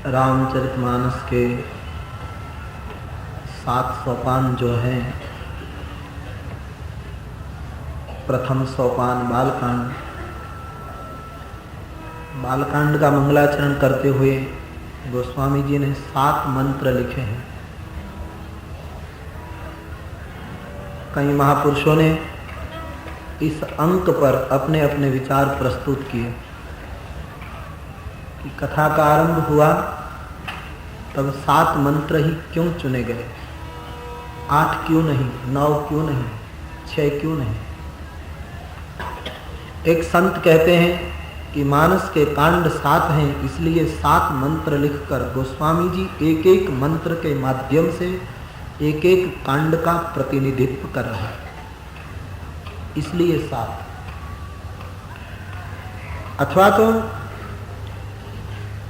रामचरितमानस के 7 सोपान जो हैं, प्रथम सोपान बालकांड। बालकांड का मंगलाचरण करते हुए गोस्वामी जी ने 7 मंत्र लिखे हैं। कई महापुरुषों ने इस अंक पर अपने अपने विचार प्रस्तुत किए कि कथा का आरंभ हुआ तब 7 मंत्र ही क्यों चुने गए, 8 क्यों नहीं, 9 क्यों नहीं, 6 क्यों नहीं। एक संत कहते हैं कि मानस के कांड 7 हैं, इसलिए 7 मंत्र लिखकर गोस्वामी जी एक एक मंत्र के माध्यम से एक एक कांड का प्रतिनिधित्व कर रहे हैं, इसलिए 7। अथवा तो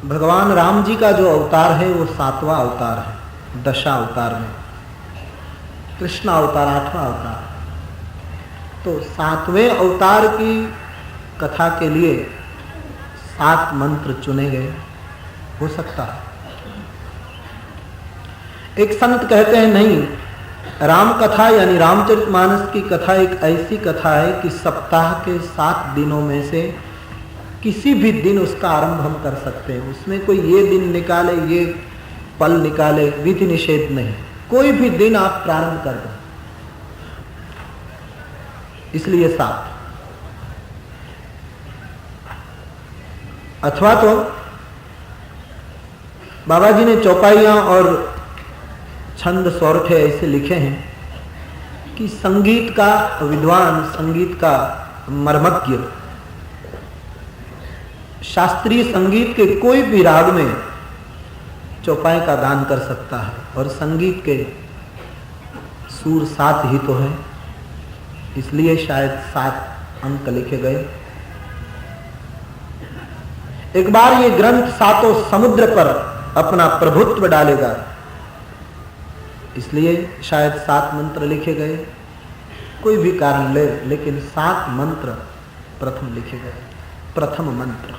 भगवान राम जी का जो अवतार है वो 7वां अवतार है, दशा अवतार में। कृष्ण अवतार 8वां अवतार। तो 7वें अवतार की कथा के लिए 7 मंत्र चुने गए, हो सकता है। एक संत कहते हैं नहीं, राम कथा यानी रामचरितमानस की कथा एक ऐसी कथा है कि सप्ताह के 7 दिनों में से किसी भी दिन उसका आरंभ हम कर सकते हैं। उसमें कोई ये दिन निकाले, ये पल निकाले, विधि निषेध नहीं, कोई भी दिन आप प्रारंभ कर दें, इसलिए 7। अथवा तो बाबा जी ने चौपाइयां और छंद सौरठे ऐसे लिखे हैं कि संगीत का विद्वान, संगीत का मर्मज्ञ शास्त्रीय संगीत के कोई भी राग में चौपाई का गान कर सकता है। और संगीत के सुर 7 ही तो है, इसलिए शायद 7 अंक लिखे गए। एक बार ये ग्रंथ 7 समुद्र पर अपना प्रभुत्व डालेगा, इसलिए शायद 7 मंत्र लिखे गए। कोई भी कारण ले, लेकिन 7 मंत्र प्रथम लिखे गए। प्रथम मंत्र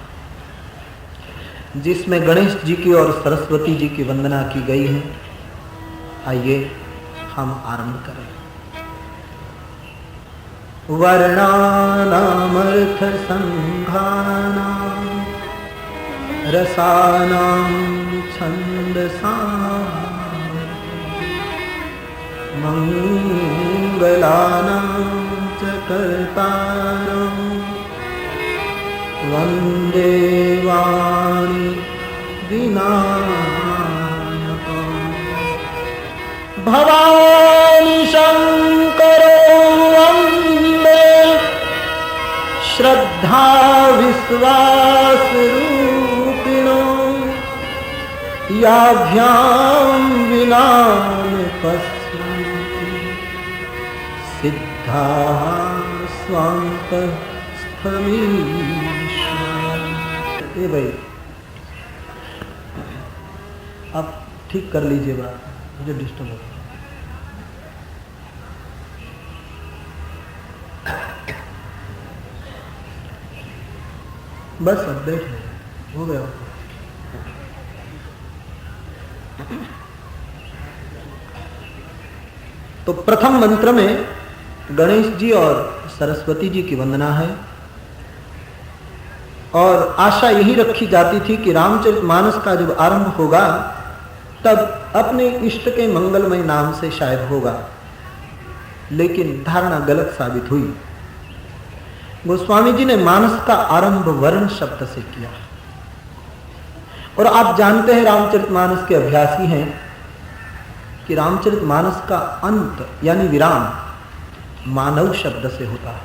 जिसमें गणेश जी की और सरस्वती जी की वंदना की गई है। आइए हम आरंभ करें। वर्णानामर्थ संघानां रसानां छन्दसां मंगलानां च कर्तारं वन्दे वाणी विनायकं। भवानी शंकरो वन्दे श्रद्धा विश्वास रूपिणो याभ्यां विना सिद्धा स्वांत स्थमीश्वर। ए भाई आप ठीक कर लीजिए बात, मुझे डिस्टर्ब हो। बस अब बैठ हो गया। तो प्रथम मंत्र में गणेश जी और सरस्वती जी की वंदना है। और आशा यही रखी जाती थी कि रामचरितमानस का जब आरंभ होगा तब अपने इष्ट के मंगलमय नाम से शायद होगा, लेकिन धारणा गलत साबित हुई। गोस्वामी जी ने मानस का आरंभ वर्ण शब्द से किया। और आप जानते हैं, रामचरितमानस के अभ्यासी हैं कि रामचरितमानस का अंत यानी विराम मानव शब्द से होता है।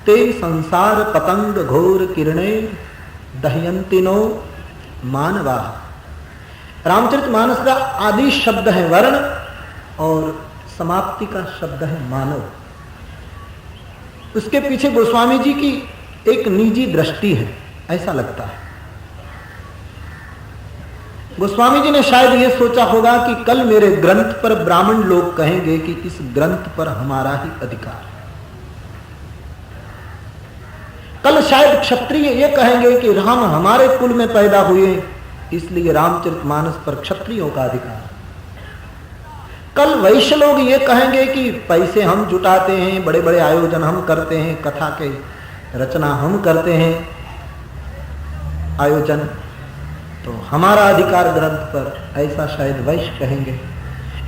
ते संसार पतंग घोर किरणे दह्यंतिनो मानवा। रामचरितमानस का आदि शब्द है वर्ण और समाप्ति का शब्द है मानव। उसके पीछे गोस्वामी जी की एक निजी दृष्टि है, ऐसा लगता है। गोस्वामी जी ने शायद यह सोचा होगा कि कल मेरे ग्रंथ पर ब्राह्मण लोग कहेंगे कि इस ग्रंथ पर हमारा ही अधिकार है। कल शायद क्षत्रिय ये कहेंगे कि राम हमारे कुल में पैदा हुए, इसलिए रामचरितमानस पर क्षत्रियों का अधिकार। कल वैश्य लोग ये कहेंगे कि पैसे हम जुटाते हैं, बड़े बड़े आयोजन हम करते हैं, कथा के रचना हम करते हैं आयोजन, तो हमारा अधिकार ग्रंथ पर, ऐसा शायद वैश्य कहेंगे।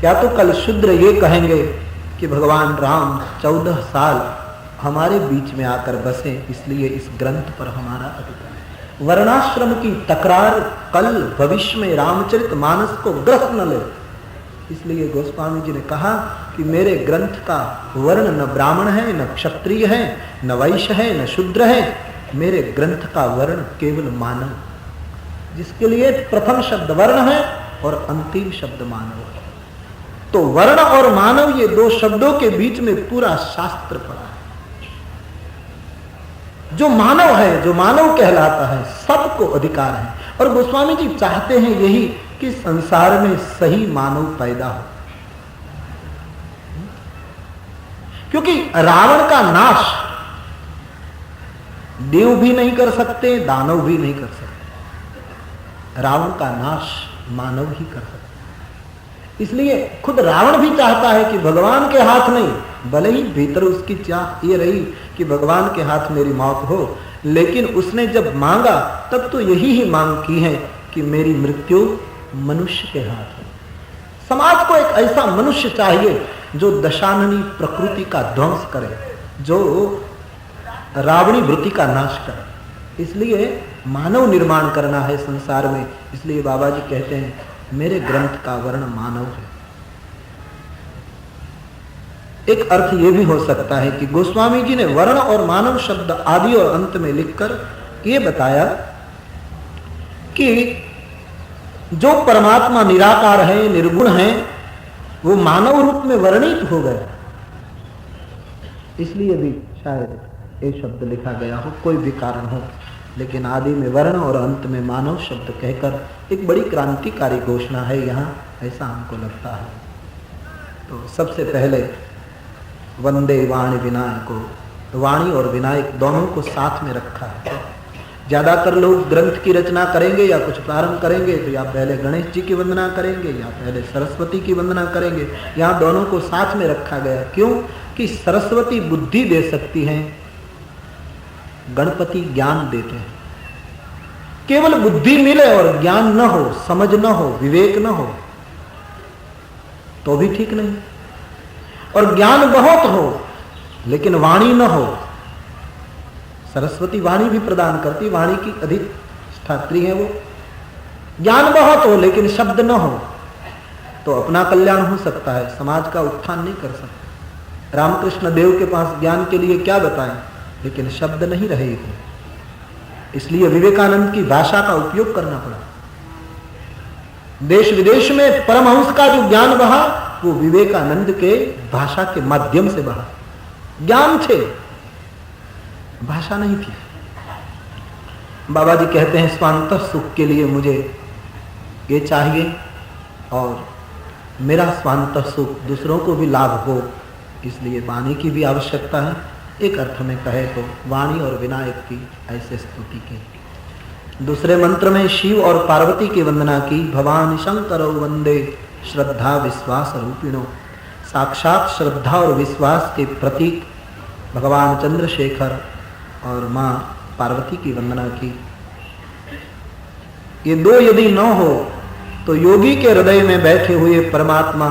या तो कल शूद्र ये कहेंगे कि भगवान राम 14 साल हमारे बीच में आकर बसे, इसलिए इस ग्रंथ पर हमारा अधिकार। वर्णाश्रम की तकरार कल भविष्य में रामचरितमानस को ग्रस्त न ले, इसलिए गोस्वामी जी ने कहा कि मेरे ग्रंथ का वर्ण न ब्राह्मण है, न क्षत्रिय है, न वैश्य है, न शूद्र है। मेरे ग्रंथ का वर्ण केवल मानव, जिसके लिए प्रथम शब्द वर्ण है और अंतिम शब्द मानव है। तो वर्ण और मानव, ये दो शब्दों के बीच में पूरा शास्त्र पड़ा है। जो मानव है, जो मानव कहलाता है, सबको अधिकार है। और गोस्वामी जी चाहते हैं यही कि संसार में सही मानव पैदा हो, क्योंकि रावण का नाश देव भी नहीं कर सकते, दानव भी नहीं कर सकते। रावण का नाश मानव ही कर सकते। इसलिए खुद रावण भी चाहता है कि भगवान के हाथ नहीं, भले ही भीतर उसकी चाह ये रही कि भगवान के हाथ मेरी मौत हो, लेकिन उसने जब मांगा तब तो यही ही मांग की है कि मेरी मृत्यु मनुष्य के हाथ है। समाज को एक ऐसा मनुष्य चाहिए जो दशाननी प्रकृति का ध्वंस करे, जो रावणी वृत्ति का नाश करे। इसलिए मानव निर्माण करना है संसार में। इसलिए बाबा जी कहते हैं मेरे ग्रंथ का वर्ण मानव है। एक अर्थ यह भी हो सकता है कि गोस्वामी जी ने वर्ण और मानव शब्द आदि और अंत में लिखकर यह बताया कि जो परमात्मा निराकार है, निर्गुण है, वो मानव रूप में वर्णित हो गया, इसलिए भी शायद ये शब्द लिखा गया हो, कोई भी कारण हो। लेकिन आदि में वर्ण और अंत में मानव शब्द कहकर एक बड़ी क्रांतिकारी घोषणा है यहाँ, ऐसा हमको लगता है। तो सबसे पहले वंदे वाणी विनायक को, तो वाणी और विनायक दोनों को साथ में रखा है। ज्यादातर लोग ग्रंथ की रचना करेंगे या कुछ प्रारंभ करेंगे तो या पहले गणेश जी की वंदना करेंगे या पहले सरस्वती की वंदना करेंगे। यहाँ दोनों को साथ में रखा गया। क्यों? कि सरस्वती बुद्धि दे सकती हैं, गणपति ज्ञान देते हैं। केवल बुद्धि मिले और ज्ञान न हो, समझ न हो, विवेक न हो तो भी ठीक नहीं। और ज्ञान बहुत हो लेकिन वाणी न हो, सरस्वती वाणी भी प्रदान करती, वाणी की अधिष्ठात्री है वो। ज्ञान बहुत हो लेकिन शब्द न हो तो अपना कल्याण हो सकता है, समाज का उत्थान नहीं कर सकते। रामकृष्ण देव के पास ज्ञान के लिए क्या बताएं, लेकिन शब्द नहीं रहे थे, इसलिए विवेकानंद की भाषा का उपयोग करना पड़ा। देश विदेश में परमहंस का जो ज्ञान बहा वो विवेकानंद के भाषा के माध्यम से बहा। ज्ञान थे, भाषा नहीं थी। बाबा जी कहते हैं स्वांत सुख के लिए मुझे ये चाहिए और मेरा स्वांत सुख दूसरों को भी लाभ हो, इसलिए वाणी की भी आवश्यकता है। एक अर्थ में कहे तो वाणी और विनायक की ऐसे स्तुति की। दूसरे मंत्र में शिव और पार्वती की वंदना की। भवानी शंकरो वंदे श्रद्धा विश्वास रूपिणो। साक्षात श्रद्धा और विश्वास के प्रतीक भगवान चंद्रशेखर और माँ पार्वती की वंदना की। ये दो यदि न हो तो योगी के हृदय में बैठे हुए परमात्मा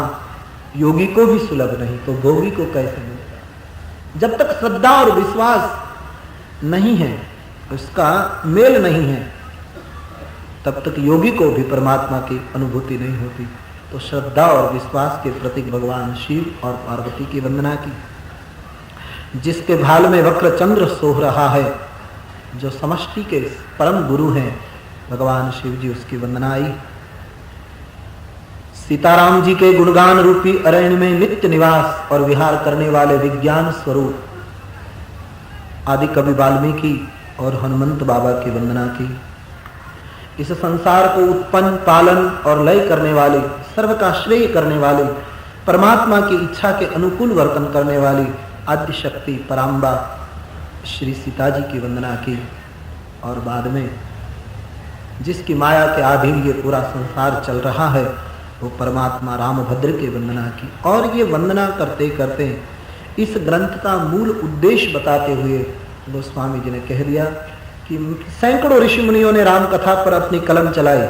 योगी को भी सुलभ नहीं तो भोगी को कैसे मिले। जब तक श्रद्धा और विश्वास नहीं है, उसका मेल नहीं है, तब तक योगी को भी परमात्मा की अनुभूति नहीं होती। तो श्रद्धा और विश्वास के प्रतीक भगवान शिव और पार्वती की वंदना की। जिसके भाल में वक्र चंद्र सोह रहा है, जो समष्टि के परम गुरु हैं भगवान शिव जी, उसकी वंदना आई। सीताराम जी के गुणगान रूपी अरण्य में नित्य निवास और विहार करने वाले विज्ञान स्वरूप आदि कवि वाल्मीकि और हनुमंत बाबा की वंदना की। इस संसार को उत्पन्न, पालन और लय करने वाले, सर्व का श्रेय करने वाले, परमात्मा की इच्छा के अनुकूल वर्तन करने वाली आद्य शक्ति पराम्बा श्री सीता जी की वंदना की। और बाद में जिसकी माया के अधीन ये पूरा संसार चल रहा है, वो परमात्मा रामभद्र की वंदना की। और ये वंदना करते करते इस ग्रंथ का मूल उद्देश्य बताते हुए गोस्वामी जी ने कह दिया कि सैकड़ों ऋषि मुनियों ने राम कथा पर अपनी कलम चलाई,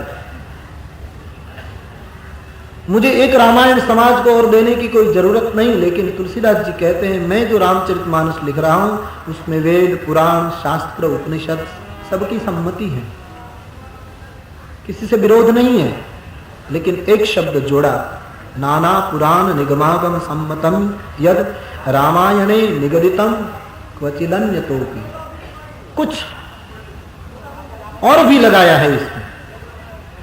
मुझे एक रामायण समाज को और देने की कोई जरूरत नहीं। लेकिन तुलसीदास जी कहते हैं, मैं जो रामचरितमानस लिख रहा हूं उसमें वेद, पुराण, शास्त्र, उपनिषद सबकी सम्मति है, किसी से विरोध नहीं है। लेकिन एक शब्द जोड़ा, नाना पुराण निगमागम सम्मतम यद रामायणे निगदितम क्वचिदन्यतोपि। कुछ और भी लगाया है इसमें।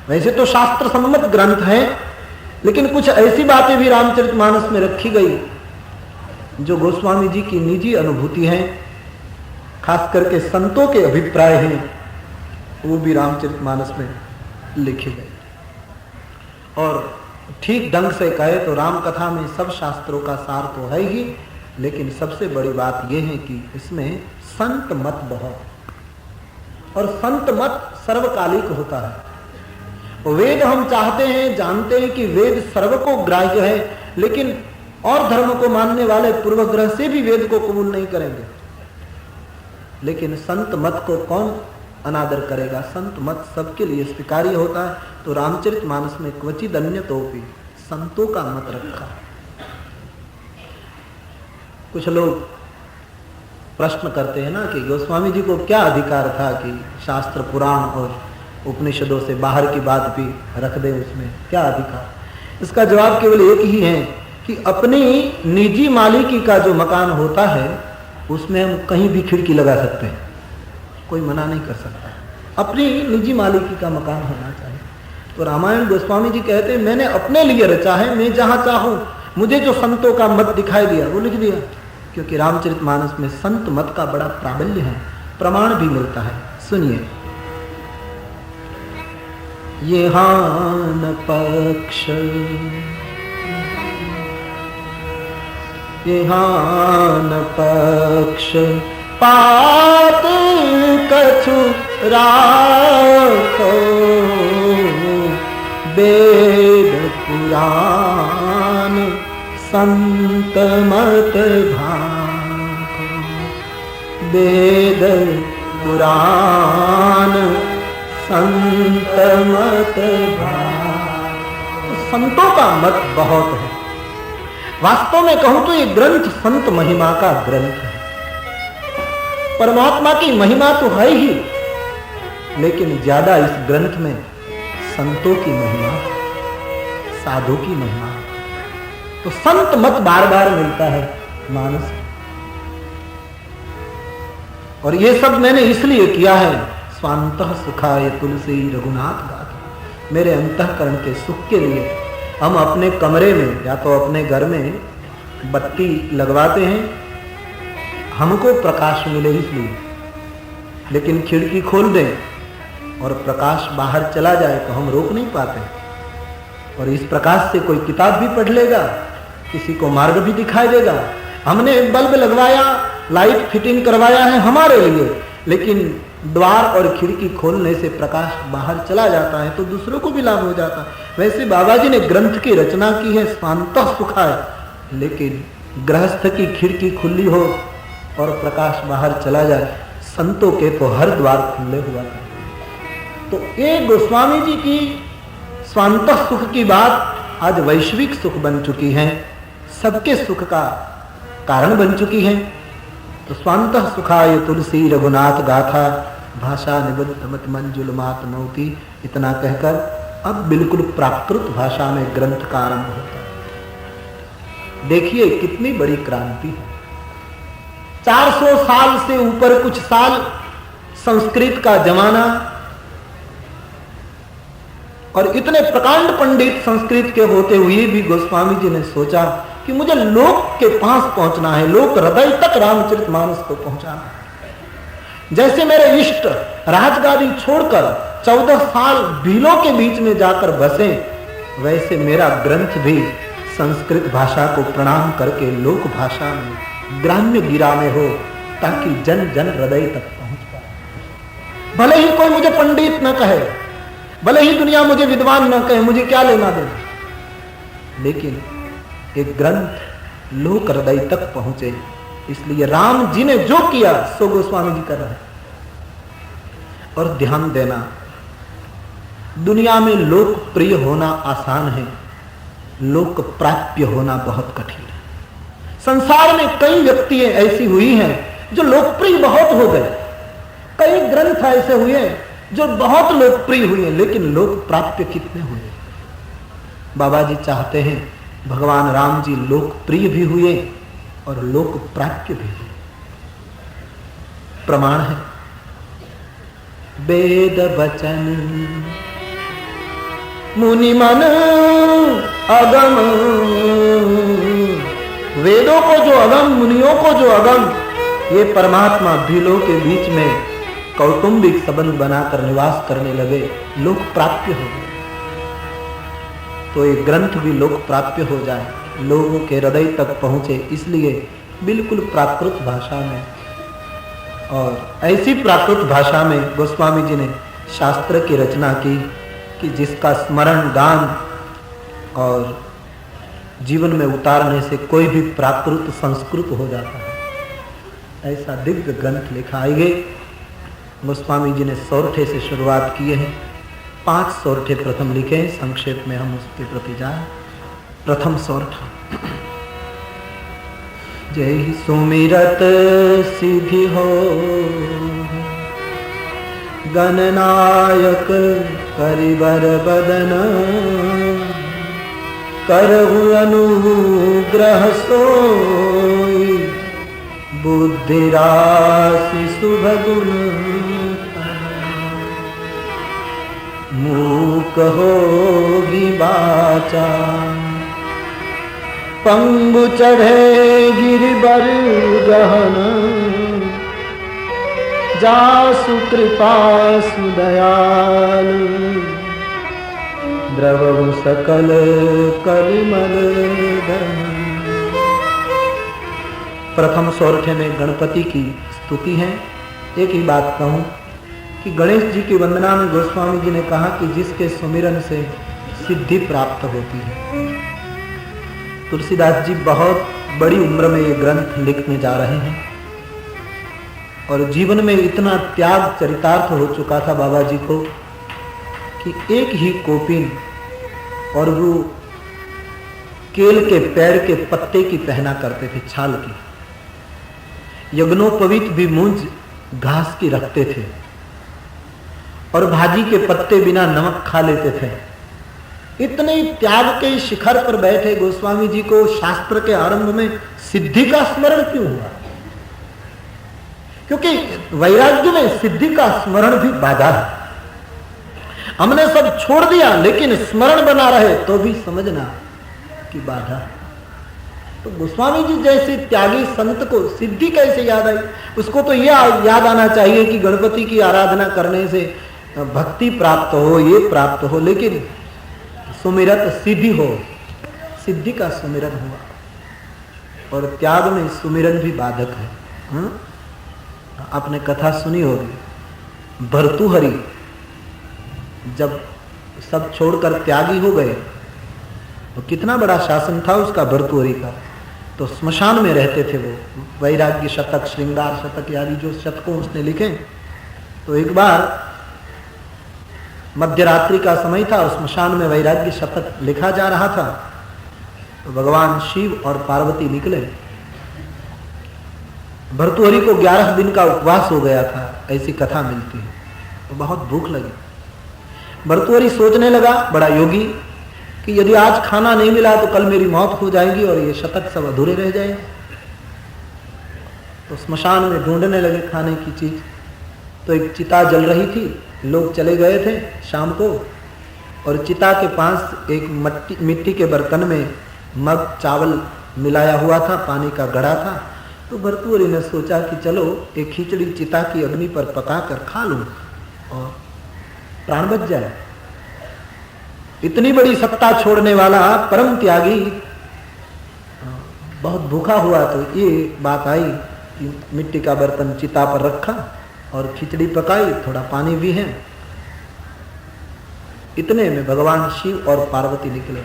वैसे तो शास्त्र सम्मत ग्रंथ है, लेकिन कुछ ऐसी बातें भी रामचरितमानस में रखी गई जो गोस्वामी जी की निजी अनुभूति है, खास करके संतों के अभिप्राय हैं, वो भी रामचरितमानस में लिखे गए। और ठीक ढंग से कहे तो राम कथा में सब शास्त्रों का सार तो है ही, लेकिन सबसे बड़ी बात यह है कि इसमें संत मत बहुत, और संत मत सर्वकालिक होता है। वेद हम चाहते हैं, जानते हैं कि वेद सर्व को ग्राह्य है, लेकिन और धर्म को मानने वाले पूर्वग्रह से भी वेद को कबूल नहीं करेंगे। लेकिन संत मत को कौन अनादर करेगा? संत मत सबके लिए स्वीकार्य होता है। तो रामचरितमानस में क्वचिद अन्यतोपि संतों का मत रखा। कुछ लोग प्रश्न करते हैं ना कि गोस्वामी जी को क्या अधिकार था कि शास्त्र, पुराण और उपनिषदों से बाहर की बात भी रख दे, उसमें क्या अधिकार? इसका जवाब केवल एक ही है कि अपनी निजी मालिकी का जो मकान होता है उसमें हम कहीं भी खिड़की लगा सकते हैं, कोई मना नहीं कर सकता। अपनी निजी मालिकी का मकान होना चाहिए। तो रामायण गोस्वामी जी कहते हैं, मैंने अपने लिए रचा है, मैं जहां चाहूं, मुझे जो संतों का मत दिखाई दिया वो लिख दिया। क्योंकि रामचरितमानस में संत मत का बड़ा प्राबल्य है, प्रमाण भी मिलता है। सुनिए, ये हान पक्ष, ये हान पक्ष पात कछु राखो, वेद पुराण संत मत भाखो, वेद पुराण संत मत भाखो। संतों का मत बहुत है। वास्तव में कहूं तो ये ग्रंथ संत महिमा का ग्रंथ है। परमात्मा की महिमा तो है ही, लेकिन ज्यादा इस ग्रंथ में संतों की महिमा, साधु की महिमा। तो संत मत बार बार मिलता है मानस। और ये सब मैंने इसलिए किया है, स्वांतः सुखाय तुलसी रघुनाथ गाथा। मेरे अंतःकरण के सुख के लिए हम अपने कमरे में या तो अपने घर में बत्ती लगवाते हैं, हमको प्रकाश मिले इसलिए। लेकिन खिड़की खोल दें और प्रकाश बाहर चला जाए तो हम रोक नहीं पाते। और इस प्रकाश से कोई किताब भी पढ़ लेगा, किसी को मार्ग भी दिखाई देगा। हमने बल्ब लगवाया, लाइट फिटिंग करवाया है हमारे लिए, लेकिन द्वार और खिड़की खोलने से प्रकाश बाहर चला जाता है तो दूसरों को भी लाभ हो जाता है। वैसे बाबा जी ने ग्रंथ की रचना की है स्वांतः सुखाय, लेकिन गृहस्थ की खिड़की खुली हो और प्रकाश बाहर चला जाए, संतों के तो हर द्वार खुले हुआ था। तो ये गोस्वामी जी की स्वांतः सुख की बात आज वैश्विक सुख बन चुकी है, सबके सुख का कारण बन चुकी है। तो स्वांतः सुखाय तुलसी रघुनाथ गाथा, भाषा निबद्ध मत मंजुल मात मौती। इतना कहकर अब बिल्कुल प्राकृत भाषा में ग्रंथ का आरंभ होता है। देखिए कितनी बड़ी क्रांति है। 400 साल से ऊपर कुछ साल संस्कृत का जमाना, और इतने प्रकांड पंडित संस्कृत के होते हुए भी गोस्वामी जी ने सोचा कि मुझे लोक के पास पहुंचना है, लोक हृदय तक रामचरितमानस को पहुंचाना है। जैसे मेरे इष्ट राजगादी छोड़कर 14 साल भीलों के बीच में जाकर बसे, वैसे मेरा ग्रंथ भी संस्कृत भाषा को प्रणाम करके लोक भाषा में, ग्राम्य गिरा में हो, ताकि जन जन हृदय तक पहुंच पाए। भले ही कोई मुझे पंडित न कहे, भले ही दुनिया मुझे विद्वान न कहे, मुझे क्या लेना देना, लेकिन एक ग्रंथ लोक हृदय तक पहुंचे। इसलिए राम जी ने जो किया सो गोस्वामी जी कर रहे हैं। और ध्यान देना, दुनिया में लोकप्रिय होना आसान है, लोक प्राप्य होना बहुत कठिन है। संसार में कई व्यक्ति ऐसी हुई हैं जो लोकप्रिय बहुत हो गए, कई ग्रंथ ऐसे हुए जो बहुत लोकप्रिय हुए, लेकिन लोक प्राप्य कितने हुए? बाबा जी चाहते हैं भगवान राम जी लोकप्रिय भी हुए और लोक प्राप्य भी हुए। प्रमाण है वेद वचन मुनि मन अगम, वेदों को जो अगम, मुनियों को जो अगम, ये परमात्मा भीलों के बीच में कौटुंबिक संबंध बनाकर निवास करने लगे, लोक प्राप्य हो गए। तो एक ग्रंथ भी लोक प्राप्य हो जाए, लोगों के हृदय तक पहुंचे, इसलिए बिल्कुल प्राकृत भाषा में, और ऐसी प्राकृत भाषा में गोस्वामी जी ने शास्त्र की रचना की कि जिसका स्मरण, गान और जीवन में उतारने से कोई भी प्राकृत संस्कृत हो जाता है। ऐसा दिव्य ग्रंथ लिखा। आइए, गोस्वामी जी ने सौरठे से शुरुआत किए हैं, 5 सौरठे प्रथम लिखे हैं, संक्षेप में हम उसके प्रति जाए। प्रथम सौरठा, जय सुमिरत सिद्धि हो गणनायक करिबर बदन, करहु अनुग्रह सोई बुद्धि राशि शुभ गुण, मूक होगी बाचा पंगु चढ़े गिरिबर गहन, जासु कृपा सुदयाल द्रवहु सकल कलिमल धन। प्रथम सौरठे में गणपति की स्तुति है। एक ही बात कहूं कि गणेश जी की वंदना में गोस्वामी जी ने कहा कि जिसके सुमिरन से सिद्धि प्राप्त होती है। तुलसीदास जी बहुत बड़ी उम्र में ये ग्रंथ लिखने जा रहे हैं और जीवन में इतना त्याग चरितार्थ हो चुका था बाबा जी को कि एक ही कोपिन और वो केल के पेड़ के पत्ते की पहना करते थे, छाल की। यज्ञोपवीत भी मूंज घास की रखते थे और भाजी के पत्ते बिना नमक खा लेते थे। इतने त्याग के शिखर पर बैठे गोस्वामी जी को शास्त्र के आरंभ में सिद्धि का स्मरण क्यों हुआ? क्योंकि वैराग्य में सिद्धि का स्मरण भी बाधा है। हमने सब छोड़ दिया लेकिन स्मरण बना रहे तो भी समझना कि बाधा है। तो गोस्वामी जी जैसे त्यागी संत को सिद्धि कैसे याद आई? उसको तो यह याद आना चाहिए कि गणपति की आराधना करने से भक्ति प्राप्त हो, ये प्राप्त हो, लेकिन सुमिरत सिद्धि हो, सिद्धि का सुमिरन हुआ। और त्याग में सुमिरन भी बाधक है। आपने कथा सुनी होगी, भर्तृहरि जब सब छोड़कर त्यागी हो गए तो कितना बड़ा शासन था उसका, भर्तृहरि का। तो स्मशान में रहते थे वो, वैराग्य शतक, श्रृंगार शतक आदि जो शतकों उसने लिखे। तो एक बार मध्यरात्रि का समय था, स्मशान में वैराग्य शतक लिखा जा रहा था। तो भगवान शिव और पार्वती निकले। भर्तृहरि को 11 दिन का उपवास हो गया था, ऐसी कथा मिलती है। तो बहुत भूख लगी। भर्तृहरि सोचने लगा, बड़ा योगी, कि यदि आज खाना नहीं मिला तो कल मेरी मौत हो जाएगी और ये शतक सब अधूरे रह जाएंगे। तो स्मशान में ढूंढने लगे खाने की चीज। तो एक चिता जल रही थी, लोग चले गए थे शाम को, और चिता के पास एक मिट्टी के बर्तन में मग चावल मिलाया हुआ था, पानी का घड़ा था। तो भर्तृहरि ने सोचा कि चलो एक खिचड़ी चिता की अग्नि पर पका कर खा लूं और प्राण बच जाए। इतनी बड़ी सत्ता छोड़ने वाला परम त्यागी बहुत भूखा हुआ। तो ये बात आई कि मिट्टी का बर्तन चिता पर रखा और खिचड़ी पकाई, थोड़ा पानी भी है। इतने में भगवान शिव और पार्वती निकले।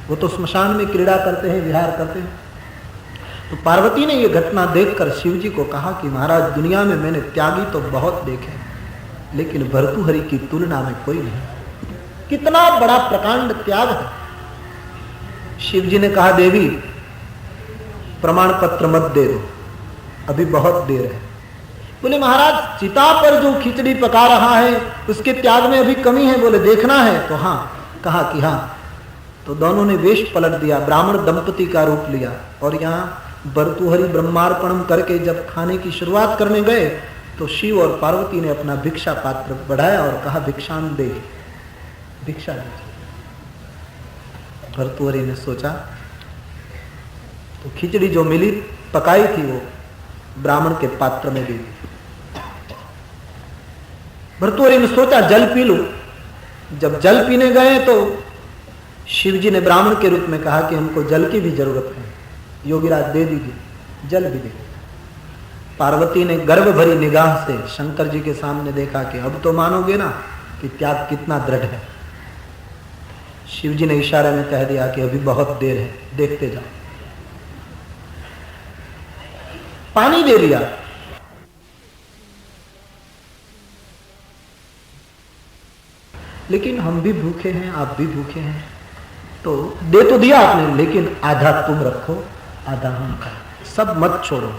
वो तो स्मशान में क्रीड़ा करते हैं, विहार करते हैं। तो पार्वती ने यह घटना देखकर शिव जी को कहा कि महाराज, दुनिया में मैंने त्यागी तो बहुत देखे, लेकिन भर्तृहरि की तुलना में कोई नहीं। कितना बड़ा प्रकांड त्याग है। शिव जी ने कहा, देवी प्रमाण पत्र मत दे दो, अभी बहुत देर है। बोले महाराज, चिता पर जो खिचड़ी पका रहा है उसके त्याग में अभी कमी है। बोले देखना है तो हाँ। कहा कि हाँ। तो दोनों ने वेश पलट दिया, ब्राह्मण दंपति का रूप लिया, और यहाँ भर्तृहरि ब्रह्मार्पणम करके जब खाने की शुरुआत करने गए तो शिव और पार्वती ने अपना भिक्षा पात्र बढ़ाया और कहा, भिक्षान दे, भिक्षा दीजिए। भर्तृहरि ने सोचा तो खिचड़ी जो मिली पकाई थी वो ब्राह्मण के पात्र में दी। भर्तृहरि ने सोचा जल पी लूं। जब जल पीने गए तो शिव जी ने ब्राह्मण के रूप में कहा कि हमको जल की भी जरूरत है, योगीराज दे दीजिए, जल भी दे। पार्वती ने गर्व भरी निगाह से शंकर जी के सामने देखा कि अब तो मानोगे ना कि त्याग कितना दृढ़ है। शिव जी ने इशारे में कह दिया कि अभी बहुत देर है, देखते जाओ। पानी दे दिया। लेकिन हम भी भूखे हैं, आप भी भूखे हैं, तो दे तो दिया आपने, लेकिन आधा तुम रखो, आधा हम खाएं, सब मत छोड़ो,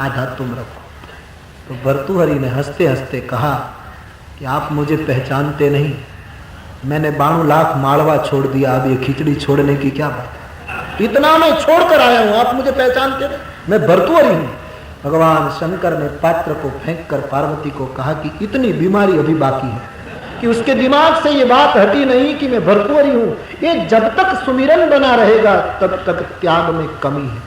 आधा तुम रखो। तो भर्तृहरि ने हंसते हंसते कहा कि आप मुझे पहचानते नहीं, मैंने 92 लाख मालवा छोड़ दिया, अब ये खिचड़ी छोड़ने की क्या बात है? इतना मैं छोड़ कर आया हूं, आप मुझे पहचानते नहीं, मैं भर्तृहरि हूं। भगवान शंकर ने पात्र को फेंक कर पार्वती को कहा कि इतनी बीमारी अभी बाकी है कि उसके दिमाग से ये बात हटी नहीं कि मैं भर्तृहरि हूं। ये जब तक सुमिरन बना रहेगा तब तक त्याग में कमी है।